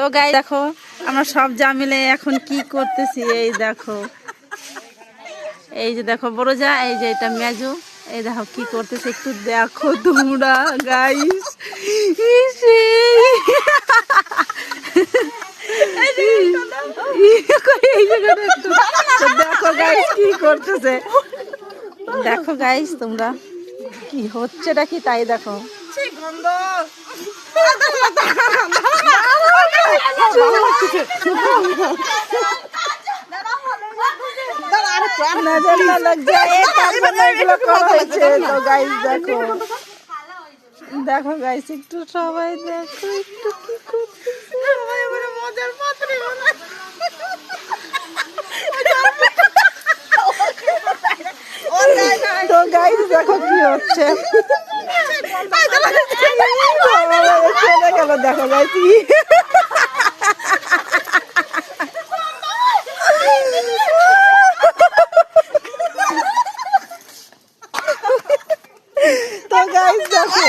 তো গাইস দেখো আমরা সব যা মিলে এখন কি করতেছি। এই দেখো, এই যে দেখো বড় যা, এই যে এটা মেজু, এই দেখো কি করতেছে একটু দেখো তোমরা গাইস। দেখো গাইস কি করতেছে, দেখো গাইস তোমরা কি হচ্ছেটা কি তাই দেখো। नजर ना लग जाए এগুলো করা হয়েছে। তো গাইস দেখো, দেখো গাইস একটু সবাই দেখো একটু কি করতেছে। মজার পাত্রে তো গাইস দেখো কি হচ্ছে। চলে গেল দেখো গাইস। তো গাইস দেখো